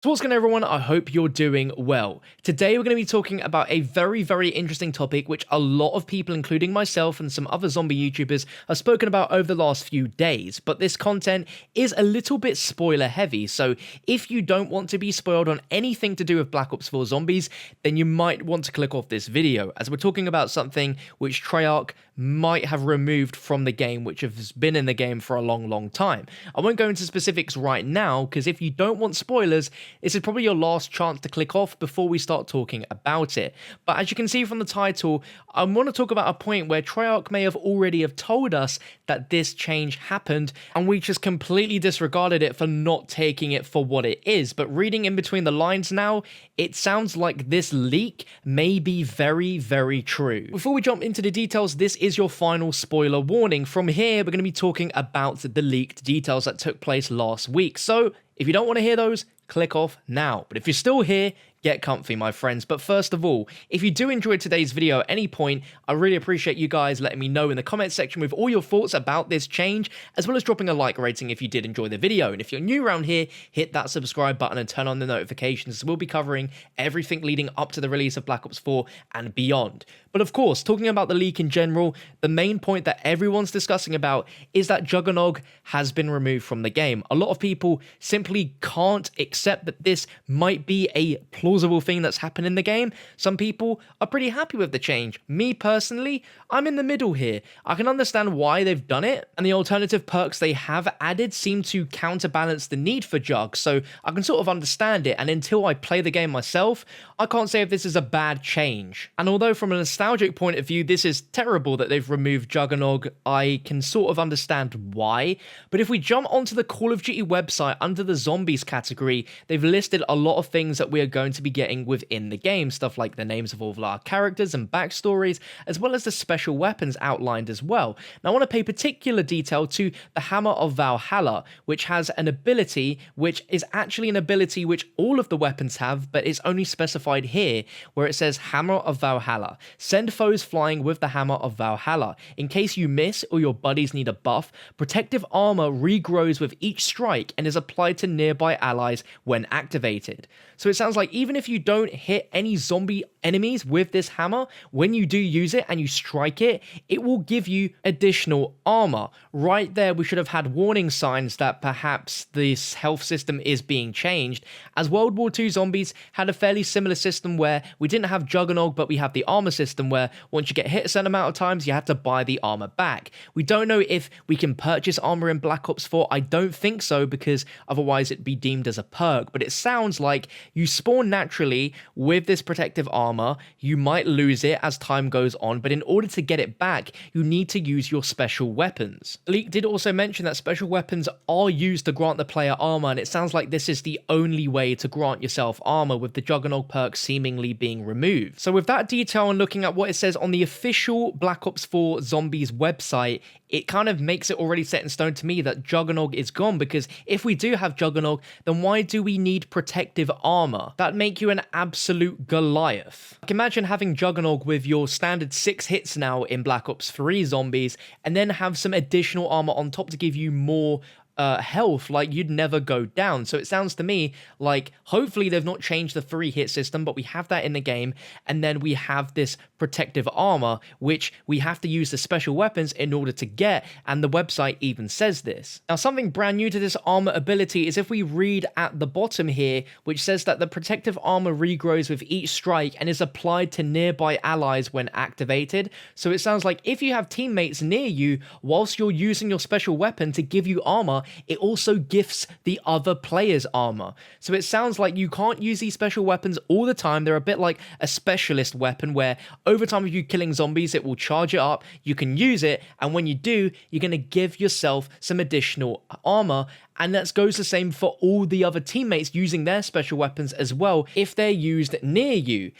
So what's going on, everyone? I hope you're doing well. Today we're going to be talking about a very interesting topic which a lot of people, including myself and some other zombie YouTubers, have spoken about over the last few days. But this content is a little bit spoiler heavy, so if you don't want to be spoiled on anything to do with Black Ops 4 Zombies, then you might want to click off this video, as we're talking about something which Treyarch might have removed from the game, which has been in the game for a long time. I won't go into specifics right now, because if you don't want spoilers, this is probably your last chance to click off before we start talking about it. But as you can see from the title, I want to talk about a point where Treyarch may have already have told us that this change happened, and we just completely disregarded it for not taking it for what it is. But reading in between the lines now, it sounds like this leak may be very true. Before we jump into the details, this is your final spoiler warning. From here, we're going to be talking about the leaked details that took place last week. So if you don't want to hear those, click off now. But if you're still here, get comfy, my friends. But first of all, if you do enjoy today's video at any point, I really appreciate you guys letting me know in the comment section with all your thoughts about this change, as well as dropping a like rating if you did enjoy the video. And if you're new around here, hit that subscribe button and turn on the notifications. We'll be covering everything leading up to the release of Black Ops 4 and beyond. But of course, talking about the leak in general, the main point that everyone's discussing about is that JUGGERNOG has been removed from the game. A lot of people simply can't accept that this might be a plausible thing that's happened in the game. Some people are pretty happy with the change. Me personally, I'm in the middle here. I can understand why they've done it, and the alternative perks they have added seem to counterbalance the need for Jug, so I can sort of understand it, and until I play the game myself, I can't say if this is a bad change. And although from a nostalgic point of view, this is terrible that they've removed JUGGERNOG, I can sort of understand why. But if we jump onto the Call of Duty website under the Zombies category, they've listed a lot of things that we are going to be getting within the game, stuff like the names of all of our characters and backstories, as well as the special weapons outlined as well. Now I want to pay particular detail to the Hammer of Valhalla, which has an ability which is actually an ability which all of the weapons have, but it's only specified here, where it says Hammer of Valhalla. Send foes flying with the Hammer of Valhalla. In case you miss or your buddies need a buff, protective armor regrows with each strike and is applied to nearby allies when activated. So it sounds like even if you don't hit any zombie enemies with this hammer, when you do use it and you strike it, it will give you additional armor. Right there, we should have had warning signs that perhaps this health system is being changed, as World War II Zombies had a fairly similar system where we didn't have JUGGERNOG, but we have the armor system where once you get hit a certain amount of times, you have to buy the armor back. We don't know if we can purchase armor in Black Ops 4. I don't think so, because otherwise it'd be deemed as a perk, but it sounds like you spawn naturally with this protective armor. You might lose it as time goes on, but in order to get it back, you need to use your special weapons. Leak did also mention that special weapons are used to grant the player armor, and it sounds like this is the only way to grant yourself armor, with the JUGGERNOG perk seemingly being removed. So with that detail and looking at what it says on the official Black Ops 4 Zombies website, it kind of makes it already set in stone to me that JUGGERNOG is gone, because if we do have JUGGERNOG, then why do we need protective armor? That'd make you an absolute Goliath. Like, imagine having JUGGERNOG with your standard 6 hits now in Black Ops 3 Zombies, and then have some additional armor on top to give you more health. Like, you'd never go down. So it sounds to me like hopefully they've not changed the 3-hit system, but we have that in the game, and then we have this protective armor which we have to use the special weapons in order to get, and the website even says this. Now, something brand new to this armor ability is if we read at the bottom here, which says that the protective armor regrows with each strike and is applied to nearby allies when activated. So it sounds like if you have teammates near you whilst you're using your special weapon to give you armor, it also gifts the other player's armor. So it sounds like you can't use these special weapons all the time. They're a bit like a specialist weapon where over time of you killing zombies, it will charge it up, you can use it, and when you do, you're going to give yourself some additional armor. And that goes the same for all the other teammates using their special weapons as well if they're used near you.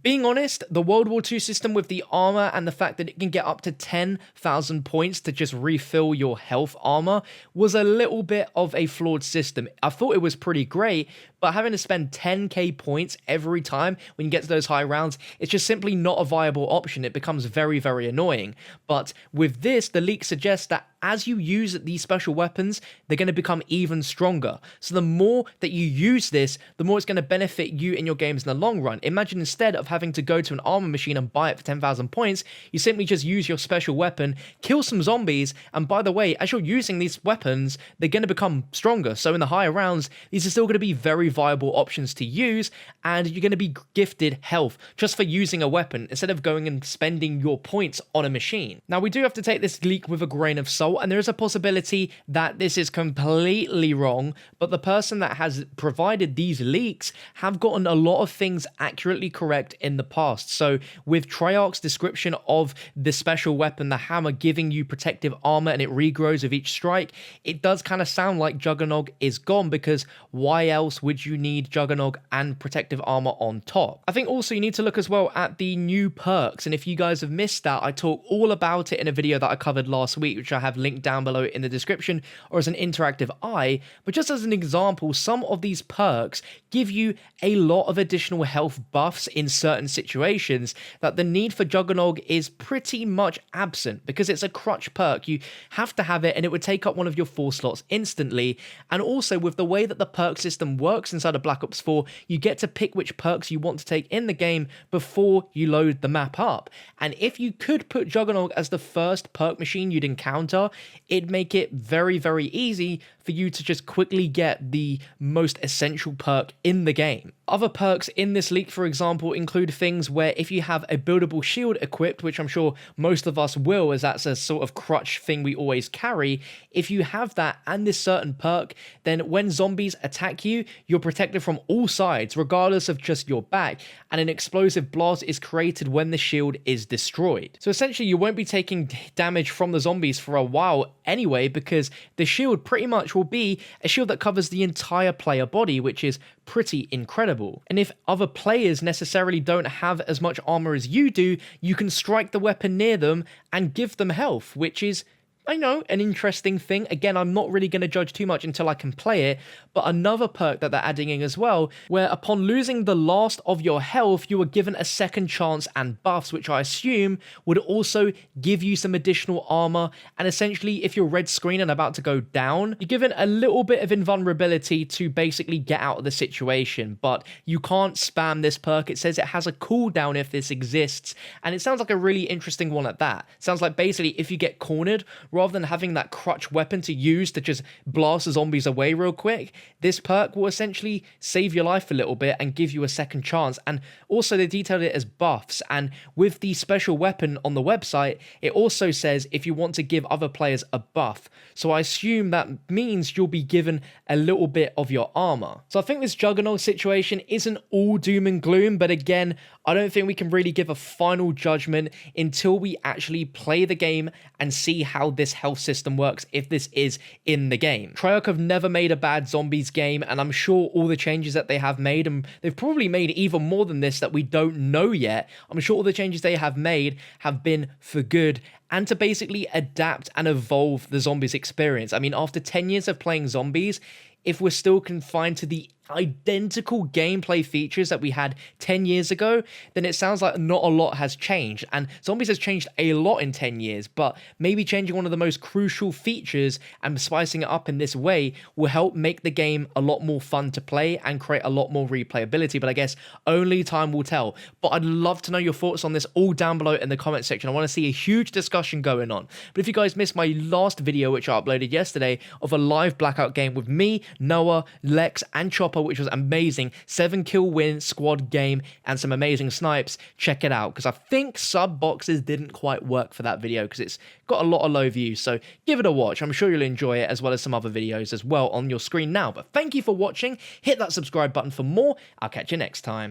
Being honest, the World War II system with the armor and the fact that it can get up to 10,000 points to just refill your health armor was a little bit of a flawed system. I thought it was pretty great, but having to spend 10k points every time when you get to those high rounds, it's just simply not a viable option. It becomes very, very annoying. But with this, the leak suggests that as you use these special weapons, they're going to become even stronger. So the more that you use this, the more it's going to benefit you in your games in the long run. Imagine instead of having to go to an armor machine and buy it for 10,000 points, you simply just use your special weapon, kill some zombies, and by the way, as you're using these weapons, they're going to become stronger. So in the higher rounds, these are still going to be very viable options to use, and you're going to be gifted health just for using a weapon instead of going and spending your points on a machine. Now, we do have to take this leak with a grain of salt, and there is a possibility that this is completely wrong, but the person that has provided these leaks have gotten a lot of things accurately correct in the past. So with Treyarch's description of the special weapon, the hammer, giving you protective armor and it regrows with each strike, it does kind of sound like JUGGERNOG is gone, because why else would you need JUGGERNOG and protective armor on top? I think also you need to look as well at the new perks, and if you guys have missed that, I talk all about it in a video that I covered last week, which I have linked down below in the description or as an interactive eye. But just as an example, some of these perks give you a lot of additional health buffs in certain situations that the need for JUGGERNOG is pretty much absent, because it's a crutch perk. You have to have it and it would take up one of your 4 slots instantly. And also with the way that the perk system works inside of Black Ops 4, you get to pick which perks you want to take in the game before you load the map up. And if you could put JUGGERNOG as the first perk machine you'd encounter, it'd make it very, very easy for you to just quickly get the most essential perk in the game. Other perks in this leak, for example, include things where if you have a buildable shield equipped, which I'm sure most of us will, as that's a sort of crutch thing we always carry, if you have that and this certain perk, then when zombies attack you, you're protected from all sides, regardless of just your back, and an explosive blast is created when the shield is destroyed. So essentially, you won't be taking damage from the zombies for a while anyway, because the shield pretty much will be a shield that covers the entire player body, which is pretty incredible. And if other players necessarily don't have as much armor as you do, you can strike the weapon near them and give them health, which is, I know, an interesting thing. Again, I'm not really going to judge too much until I can play it, but another perk that they're adding in as well, where upon losing the last of your health, you are given a second chance and buffs, which I assume would also give you some additional armor. And essentially, if you're red screen and about to go down, you're given a little bit of invulnerability to basically get out of the situation, but you can't spam this perk. It says it has a cooldown if this exists, and it sounds like a really interesting one at that. Sounds like basically if you get cornered, rather than having that crutch weapon to use to just blast the zombies away real quick, this perk will essentially save your life a little bit and give you a second chance. And also they detailed it as buffs, and with the special weapon on the website, it also says if you want to give other players a buff. So I assume that means you'll be given a little bit of your armor. So I think this JUGGERNOG situation isn't all doom and gloom, but again, I don't think we can really give a final judgment until we actually play the game and see how this health system works, if this is in the game. Treyarch have never made a bad zombies game, and I'm sure all the changes that they have made, and they've probably made even more than this that we don't know yet, I'm sure all the changes they have made have been for good and to basically adapt and evolve the zombies experience. I mean, after 10 years of playing zombies, if we're still confined to the identical gameplay features that we had 10 years ago, then it sounds like not a lot has changed. And zombies has changed a lot in 10 years, but maybe changing one of the most crucial features and spicing it up in this way will help make the game a lot more fun to play and create a lot more replayability. But I guess only time will tell. But I'd love to know your thoughts on this all down below in the comment section. I want to see a huge discussion going on. But if you guys missed my last video, which I uploaded yesterday, of a live Blackout game with me, Noah, Lex, and Chopper, which was amazing, 7-kill win squad game and some amazing snipes, check it out, because I think sub boxes didn't quite work for that video because it's got a lot of low views. So give it a watch. I'm sure you'll enjoy it, as well as some other videos as well on your screen now. But thank you for watching. Hit that subscribe button for more. I'll catch you next time.